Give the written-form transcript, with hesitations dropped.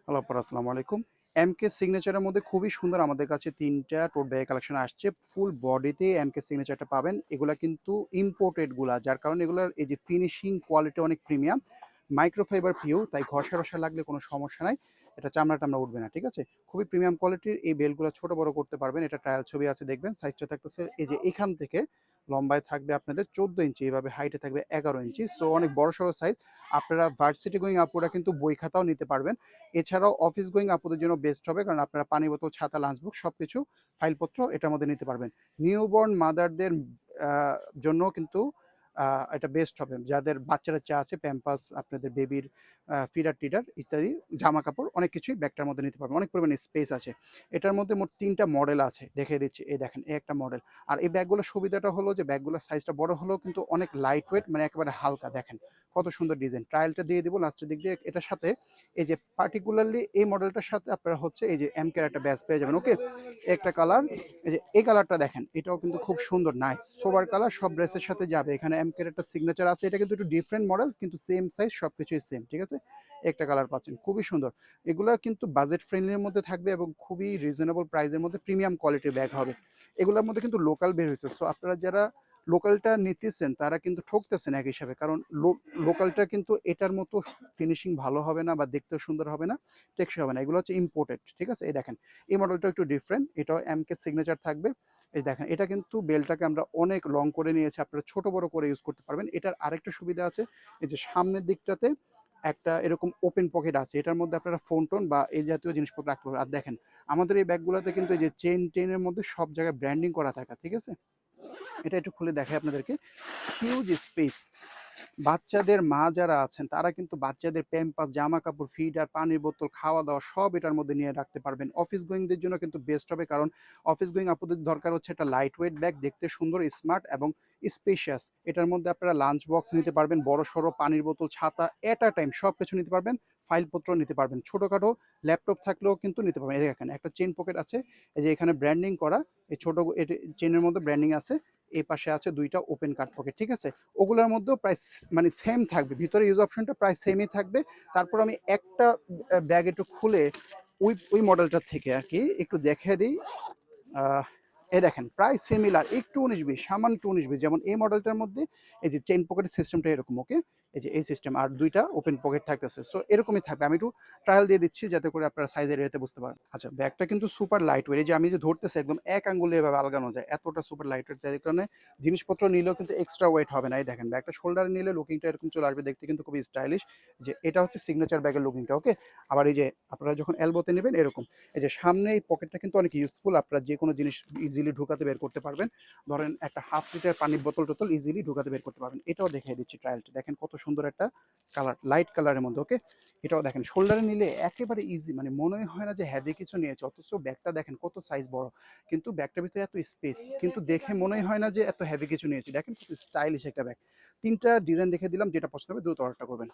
Hello আপু, আসসালামু আলাইকুম। এমকে সিগনেচারের মধ্যে খুবই সুন্দর আমাদের কাছে ৩ টা টোট ব্যাগের কালেকশন আসছে। ফুল বডিতে এমকে সিগনেচারটা পাবেন। এগুলা কিন্তু ইম্পোর্টেড গুলা। যার কারণে এগুলার এই যে ফিনিশিং কোয়ালিটি অনেক প্রিমিয়াম। মাইক্রোফাইবার পিও, তাই ঘষা-টষা লাগলে কোনো সমস্যা নাই। এটা চামড়া-টামড়া উঠবে না, ঠিক আছে? খুবই প্রিমিয়াম কোয়ালিটির এই বেলগুলা ছোট বড় করতে পারবেন। এটা ট্রায়াল ছবি আছে দেখবেন। সাইজটা থাকতেছে এই যে এখান থেকে লম্বায় থাকবে আপনাদের ১৪ ইঞ্চি, এভাবে হাইটে থাকবে ১১ ইঞ্চি। সো অনেক বড়সড় সাইজ। আপনারা ভার্সিটি গোয়িং আপুরা কিন্তু বই খাতাও নিতে পারবেন। এছাড়াও অফিস গোয়িং আপুদের জন্য বেস্ট হবে, কারণ আপনারা পানি বোতল, ছাতা, লাঞ্চ বক্স সবকিছু ফাইলপত্র এটার মধ্যে নিতে পারবেন। নিউবর্ন মাদারদের জন্য কিন্তু এটা বেস্ট হবে, যাদের বাচ্চা-টাচ্চা আছে, প্যাম্পাস, আপনাদের বেবির ফিডার-টিডার ইত্যাদি জামা-কাপড় অনেক কিছুই ব্যাগটার মধ্যে নিতে পারবেন। অনেক পরিমাণে স্পেস আছে। এটার মধ্যে মোট ৩ টা মডেল আছে। দেখিয়ে দিচ্ছি। এই দেখেন, এই একটা মডেল। আর এই ব্যাগগুলোর সুবিধাটা হলো যে ব্যাগগুলোর সাইজটা বড় হলেও কিন্তু অনেক লাইট ওয়েট, মানে একেবারে হালকা। দেখেন কত সুন্দর ডিজাইন। ট্রায়ালটা দিয়ে দিব লাস্টের দিক দিয়ে। এটার সাথে এই যে পার্টিকুলারলি এই মডেলটার সাথে আপনারা হচ্ছে এই যে এমকের একটা ব্যাজ পেয়ে যাবেন। ওকে, একটা কালার, এই যে এই কালারটা দেখেন, এটাও কিন্তু খুব সুন্দর, নাইস সোবার কালার, সব ড্রেসের সাথে যাবে। এখানে এমকের একটা সিগনেচার আছে। এটা কিন্তু একটু ডিফারেন্ট মডেল, কিন্তু সেম সাইজ, সবকিছুই সেম, ঠিক আছে? একটা কালার পাচ্ছেন, খুবই সুন্দর। এগুলা কিন্তু বাজেট ফ্রেন্ডলির মধ্যে থাকবে এবং খুবই রিজনেবল প্রাইসের মধ্যে প্রিমিয়াম কোয়ালিটির ব্যাগ হবে। এগুলোর মধ্যে কিন্তু লোকাল বের হয়েছে। সো আপনারা যারা লোকালটা নিতেছেন তারা কিন্তু ঠকতেছেন এক হিসাবে, কারণ লোকালটা কিন্তু এটার মতো ফিনিশিং ভালো হবে না বা দেখতেও সুন্দর হবে না, টেকসই হবে না। এগুলো হচ্ছে ইম্পোর্টেড, ঠিক আছে? এই দেখেন, এই মডেলটা একটু ডিফারেন্ট, এটাও এমকে সিগনেচার থাকবে। এই দেখেন, এটা কিন্তু বেলটাকে আমরা অনেক লং করে নিয়েছি, আপনারা ছোট বড় করে ইউজ করতে পারবেন। এটার আরেকটা সুবিধা আছে, এই যে সামনের দিকটাতে একটা এরকম ওপেন পকেট আছে, এটার মধ্যে আপনারা ফোন টোন বা এই জাতীয় জিনিসপত্র রাখতে পারবেন। আর দেখেন, আমাদের এই ব্যাগগুলোতে কিন্তু এই যে চেন টেনের মধ্যে সব জায়গায় ব্র্যান্ডিং করা থাকে, ঠিক আছে? এটা একটু খুলে দেখাই আপনাদেরকে। Huge space. বাচ্চাদের মা যারা আছেন তারা কিন্তু বাচ্চাদের প্যাম্পাস, জামা কাপড়, ফিডার, পানির বোতল, খাওয়া দাওয়া সব এটার মধ্যে নিয়ে রাখতে পারবেন। অফিস গোয়িংদের জন্য কিন্তু বেস্ট হবে, কারণ অফিস গোয়িং আপনাদের দরকার হচ্ছে একটা লাইট ওয়েট ব্যাগ, দেখতে সুন্দর, স্মার্ট এবং স্পেশিয়াস। এটার মধ্যে আপনারা লাঞ্চ বক্স নিতে পারবেন, বড় সড়ো পানির বোতল, ছাতা, এট আ টাইম সব কিছু নিতে পারবেন। ফাইলপত্র নিতে পারবেন, ছোটোখাটো ল্যাপটপ থাকলেও কিন্তু নিতে পারবেন। এই দেখেন, একটা চেন পকেট আছে, এই যে এখানে ব্র্যান্ডিং করা, এই ছোটো চেনের মধ্যে ব্র্যান্ডিং আছে। এই পাশে আছে ২টা ওপেন কাট পকেট, ঠিক আছে? ওগুলোর মধ্যেও প্রায় মানে সেম থাকবে, ভিতরে ইউজ অপশনটা প্রায় সেমই থাকবে। তারপর আমি একটা ব্যাগ একটু খুলে ওই মডেলটা থেকে আর কি একটু দেখিয়ে দিই। এই দেখেন, প্রায় সিমিলার, একটু ১৯-২০, সামান্য একটু ১৯-২০। যেমন এই মডেলটার মধ্যে এই যে চেইন পকেটের সিস্টেমটা এরকম, ওকে? এই যে এই সিস্টেম, আর ২টা ওপেন পকেট থাকতেছে। সো এরকমই থাকবে। আমি একটু ট্রায়াল দিয়ে দিচ্ছি যাতে করে আপনারা সাইজের এরিয়াতে বুঝতে পারেন। আচ্ছা, ব্যাগটা কিন্তু সুপার লাইট ওয়েট। এই যে আমি যে ধরতেছি একদম এক আঙ্গুলে এভাবে আলগানো যায়, এতটা সুপার লাইট ওয়েট। যার কারণে জিনিসপত্র নিলেও কিন্তু এক্সট্রা ওয়েট হবে না। এই দেখেন, ব্যাগটা শোল্ডারে নিলে লুকিংটা এরকম চলে আসবে, দেখতে কিন্তু খুবই স্টাইলিশ। যে এটা হচ্ছে সিগনেচার ব্যাগের লুকিংটা, ওকে? আবার এই যে আপনারা যখন এলবোতে নেবেন এরকম, এই যে সামনে এই পকেটটা কিন্তু অনেক ইউজফুল। আপনারা যে কোনো জিনিস ইজিলি ঢুকাতে বের করতে পারবেন। ধরেন একটা হাফ লিটার পানির বোতল-টোতল ইজিলি ঢুকাতে বের করতে পারবেন। এটাও দেখিয়ে দিচ্ছি ট্রায়ালটা। দেখেন কত সুন্দর একটা কালার, লাইট কালারের মধ্যে, ওকে? এটাও দেখেন, শোল্ডারে নিলে একেবারে ইজি, মানে মনে হয় না যে হেভি কিছু নিয়েছে, অথচ ব্যাগটা দেখেন কত সাইজ বড়। কিন্তু ব্যাগটার ভিতরে এত স্পেস, কিন্তু দেখে মনেই হয় না যে এত হেভি কিছু নিয়েছি। দেখেন কত স্টাইলিশ একটা ব্যাগ। ৩ টা ডিজাইন দেখে দিলাম, যেটা পছন্দ হবে দ্রুত অর্ডারটা করবেন।